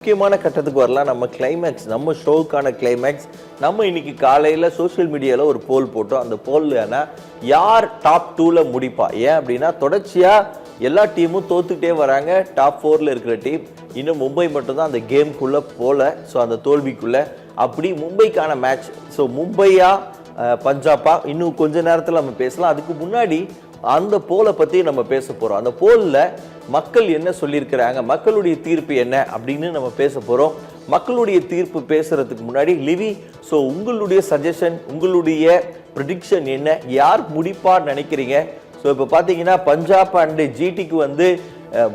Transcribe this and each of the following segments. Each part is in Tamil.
முக்கியமான கட்டத்துக்கு வரலாம். நம்ம கிளைமேக்ஸ், நம்ம ஷோவுக்கான கிளைமேக்ஸ். நம்ம இன்னைக்கு காலையில் சோஷியல் மீடியாவில் ஒரு போல் போட்டோம். அந்த போல்ல யார் டாப் 2ல முடிப்பா? ஏன் அப்படின்னா தொடர்ச்சியாக எல்லா டீமும் தோத்துக்கிட்டே வராங்க. டாப் 4ல இருக்கிற டீம் இன்னும் மும்பை மட்டும்தான் அந்த கேமுக்குள்ளே போகல. ஸோ அந்த தோல்விக்குள்ளே அப்படி மும்பைக்கான மேட்ச். ஸோ மும்பையா பஞ்சாபா இன்னும் கொஞ்ச நேரத்தில் நம்ம பேசலாம். அதுக்கு முன்னாடி அந்த போலை பற்றி நம்ம பேச போகிறோம். அந்த போலில் மக்கள் என்ன சொல்லியிருக்கிறாங்க, மக்களுடைய தீர்ப்பு என்ன அப்படின்னு நம்ம பேச போகிறோம். மக்களுடைய தீர்ப்பு பேசுறதுக்கு முன்னாடி லிவி, ஸோ உங்களுடைய சஜஷன், உங்களுடைய ப்ரெடிக்ஷன் என்ன, யார் முடிப்பான்னு நினைக்கிறீங்க? ஸோ இப்போ பார்த்தீங்கன்னா பஞ்சாப் அண்டு ஜிடிக்கு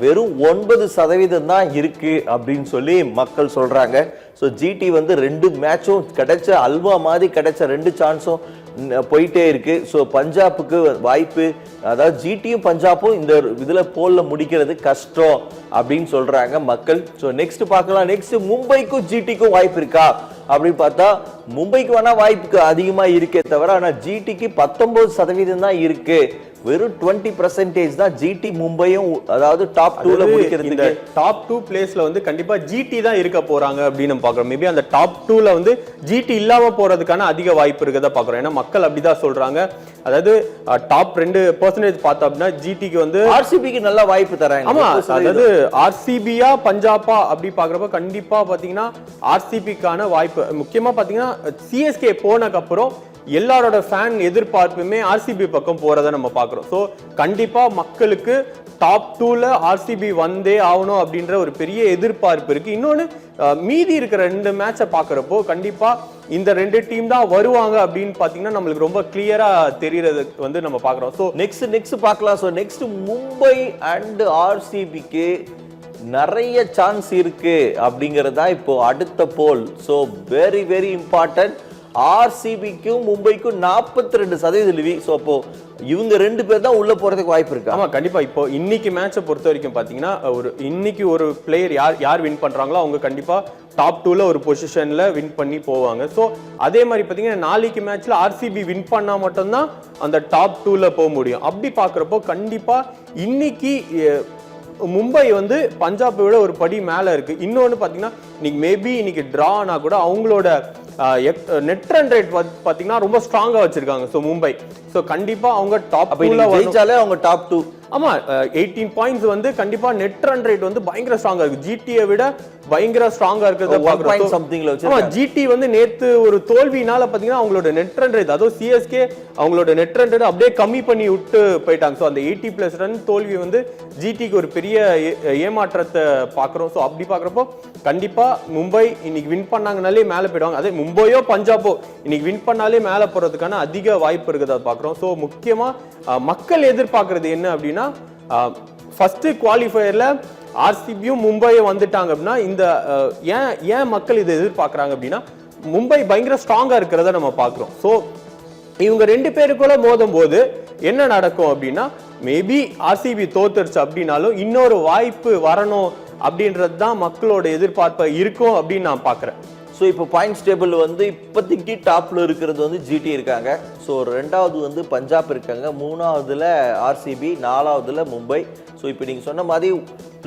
வெறும் 9% தான் இருக்கு அப்படின்னு சொல்லி மக்கள் சொல்றாங்க. ஸோ ஜிடி 2 மேட்சும் கிடைச்ச அல்வா மாதிரி கிடைச்ச 2 சான்ஸும் போயிட்டே இருக்கு. ஸோ பஞ்சாப்புக்கு வாய்ப்பு, அதாவது ஜிடியும் பஞ்சாப்பும் இந்த இதுல போல்ல முடிக்கிறது கஷ்டம் அப்படின்னு சொல்றாங்க மக்கள். ஸோ நெக்ஸ்ட் பார்க்கலாம். நெக்ஸ்ட் மும்பைக்கும் ஜிடிக்கும் வாய்ப்பு இருக்கா அப்படின்னு பார்த்தா மும்பைக்கு வேணா வாய்ப்புக்கு அதிகமா இருக்கே தவிர, ஆனா ஜிடிக்கு 19% தான் இருக்கு. வெறும் 20% தான் ஜிடி மும்பையும், அதாவது டாப் 2ல முடிக்கிறதுக்கு. டாப் 2 பிளேஸ்ல கண்டிப்பா ஜிடி தான் இருக்க போறாங்க அப்படின்னு நம்ம பாக்குறோம். மேபி அந்த டாப் 2ல ஜிடி இல்லாம போறதுக்கான அதிக வாய்ப்பு இருக்கதா பாக்குறோம். ஏன்னா மக்கள் அப்படிதான் சொல்றாங்க. அதாவது டாப் 2% பார்த்தோம் அப்படின்னா ஜிடிக்கு ஆர்சிபிக்கு நல்ல வாய்ப்பு தராங்க. ஆமா, அதாவது ஆர்சிபியா பஞ்சாபா அப்படி பாக்குறப்ப கண்டிப்பா பாத்தீங்கன்னா ஆர்சிபிக்கான வாய்ப்பு. முக்கியமா பாத்தீங்கன்னா சிஎஸ்கே போனக்கு அப்புறம் எல்லாரோட ஃபேன் எதிர்பார்ப்புமே ஆர்சிபி பக்கம் போறதை நம்ம பாக்குறோம். ஸோ கண்டிப்பா மக்களுக்கு டாப் 2ல ஆர்சிபி வந்தே ஆகணும் அப்படின்ற ஒரு பெரிய எதிர்பார்ப்பு இருக்கு. இன்னொன்னு, மீதி இருக்கிற 2 மேட்சை பாக்குறப்போ கண்டிப்பா இந்த 2 டீம் தான் வருவாங்க அப்படின்னு பாத்தீங்கன்னா நம்மளுக்கு ரொம்ப கிளியரா தெரியறது நம்ம பாக்குறோம். ஸோ நெக்ஸ்ட் பார்க்கலாம். ஸோ நெக்ஸ்ட் மும்பை அண்ட் ஆர்சிபிக்கு நிறைய சான்ஸ் இருக்கு அப்படிங்கறதா இப்போ அடுத்த ball. So very very important. ஆர்சிபிக்கும் மும்பைக்கும் 42% லிவி. ஸோ அப்போ இவங்க 2 பேர் தான் உள்ள போறதுக்கு வாய்ப்பு இருக்கு. ஆமா, கண்டிப்பா. இப்போ இன்னைக்கு மேட்சை பொறுத்த வரைக்கும் பாத்தீங்கன்னா இன்னைக்கு ஒரு பிளேயர் யார் வின் பண்றாங்களோ அவங்க கண்டிப்பா டாப் 2ல ஒரு பொசிஷன்ல வின் பண்ணி போவாங்க. ஸோ அதே மாதிரி பாத்தீங்கன்னா நாளைக்கு மேட்ச்ல ஆர்சிபி வின் பண்ணா மட்டும்தான் அந்த டாப் 2ல போக முடியும். அப்படி பாக்குறப்போ கண்டிப்பா இன்னைக்கு மும்பை பஞ்சாபை விட ஒரு படி மேல இருக்கு. இன்னொன்னு பாத்தீங்கன்னா இன்னைக்கு டிரா ஆனா கூட அவங்களோட நெட் ரன் ரேட் பாத்தீங்கன்னா ரொம்ப ஸ்ட்ராங்கா வச்சிருக்காங்க. சோ மும்பை, சோ கண்டிப்பா அவங்க டாப் 2ல ஜெயிச்சாலே அவங்க டாப் 2. ஆமா, 18 பாயிண்ட்ஸ் கண்டிப்பா நெட் ரன் ரேட் பயங்கர ஸ்ட்ராங்கா இருக்கு. ஜிடியை விட பயங்கர ஸ்ட்ராங்கா இருக்கிறத பாக்குறோம். ஆமா, ஜிடி நேத்து ஒரு தோல்வினால பாத்தீங்கன்னா அவங்களோட நெட் ரன் ரேட், அதாவது சிஎஸ்கே அவங்களோட நெட் ரன் ரேட் அப்படியே கம்மி பண்ணி விட்டு போயிட்டாங்க. சோ அந்த 80+ ரன் தோல்வி ஜிடிக்கு ஒரு பெரிய ஏமாற்றத்தை பாக்குறோம். சோ அப்படி பாக்குறப்போ கண்டிப்பா மும்பை இன்னைக்கு வின் பண்ணாங்கனாலே மேல போயிடுவாங்க. அதே மும்பையோ பஞ்சாபோ இன்னைக்கு வின் பண்ணாலே மேல போறதுக்கான அதிக வாய்ப்பு இருக்குதா பாக்குறோம். சோ முக்கியமா மக்கள் எதிர்பார்க்கறது என்ன அப்படின்னா, ஃபர்ஸ்ட் குவாலிஃபயர்ல ஆர்சிபியும் மும்பையும் வந்துட்டாங்க அப்படின்னா இந்த ஏன் மக்கள் இதை எதிர்பார்க்கறாங்க அப்படின்னா மும்பை பயங்கர ஸ்ட்ராங்கா இருக்கிறத நம்ம பாக்குறோம். சோ இவங்க 2 பேருக்குள்ள மோதும் போது என்ன நடக்கும் அப்படின்னா, மேபி ஆர்சிபி தோத்துருச்சு அப்படின்னாலும் இன்னொரு வாய்ப்பு வரணும் அப்படின்றது தான் மக்களோட எதிர்பார்ப்பு இருக்கும் அப்படின்னு நான் பாக்குறேன். ஸோ இப்போ பாயிண்ட்ஸ் டேபிள் இப்போதைக்கு டாப்ல இருக்கிறது ஜிடி இருக்காங்க. ஸோ 2வது பஞ்சாப் இருக்காங்க, 3வதுல ஆர்சிபி, 4வதுல மும்பை. ஸோ இப்போ நீங்கள் சொன்ன மாதிரி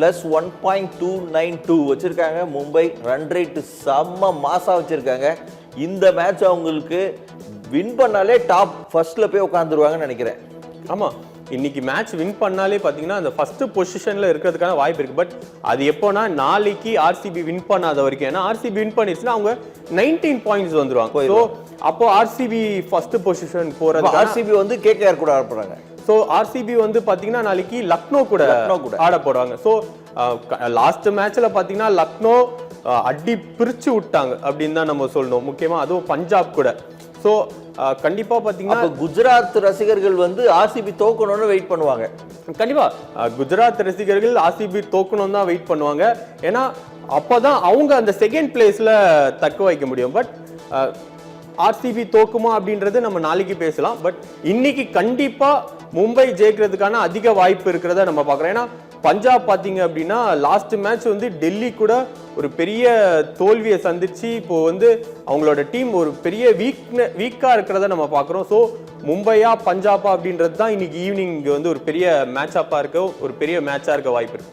+1.292 வச்சிருக்காங்க மும்பை. ரன் ரேட் செம்ம மாசா வச்சிருக்காங்க. இந்த மேட்ச் அவங்களுக்கு வின் பண்ணாலே டாப் ஃபர்ஸ்ட்ல போய் உட்காந்துருவாங்கன்னு நினைக்கிறேன். ஆமா, இன்னைக்கு மேட்ச் வின் பண்ணாலே பாத்தீங்கன்னா அந்த ஃபர்ஸ்ட் பொசிஷன்ல இருக்கிறதுக்கான வாய்ப்பு இருக்கு. பட் அது எப்போனா நாளைக்கு ஆர்சிபி வின் பண்ணாத வரைக்கும். ஏன்னா ஆர்சிபி வின் பண்ணிடுச்சுன்னா அவங்க 19 பாயிண்ட்ஸ் வந்துருவாங்க. ஸோ அப்போ ஆர்சிபி ஃபர்ஸ்ட் பொசிஷன் போறது. ஆர்சிபி கேகேஆர் கூட ஆட போறாங்க. ஸோ ஆர்சிபி பாத்தீங்கன்னா நாளைக்கு லக்னோ கூட ஆட போறாங்க. ஸோ லாஸ்ட் மேட்ச்ல பாத்தீங்கன்னா லக்னோ அடி பிரிச்சு விட்டாங்க அப்படின்னு தான் நம்ம சொல்லணும். முக்கியமா அதுவும் பஞ்சாப் கூட. ஸோ கண்டிப்பா பாத்தீங்கன்னா குஜராத் ரசிகர்கள் ஆர்சிபி தோக்கணும்னு வெயிட் பண்ணுவாங்க. கண்டிப்பா குஜராத் ரசிகர்கள் ஆர்சிபி தோக்கணும் தான் வெயிட் பண்ணுவாங்க. ஏன்னா அப்பதான் அவங்க அந்த செகண்ட் பிளேஸ்ல தக்க வைக்க முடியும். பட் ஆர்சிபி தோக்குமா அப்படின்றது நம்ம நாளைக்கு பேசலாம். பட் இன்னைக்கு கண்டிப்பா மும்பை ஜெயிக்கிறதுக்கான அதிக வாய்ப்பு இருக்கிறத நம்ம பாக்குறோம். ஏன்னா பஞ்சாப் பாத்தீங்க அப்படின்னா லாஸ்ட் மேட்ச் டெல்லி கூட ஒரு பெரிய தோல்வியை சந்திச்சு இப்போ அவங்களோட டீம் ஒரு பெரிய வீக்கா இருக்கிறத நம்ம பாக்குறோம். ஸோ மும்பையா பஞ்சாபா அப்படின்றது தான் இன்னைக்கு ஈவினிங் ஒரு பெரிய மேட்ச் அப்பா இருக்க, ஒரு பெரிய மேட்சா இருக்க வாய்ப்பு இருக்கு.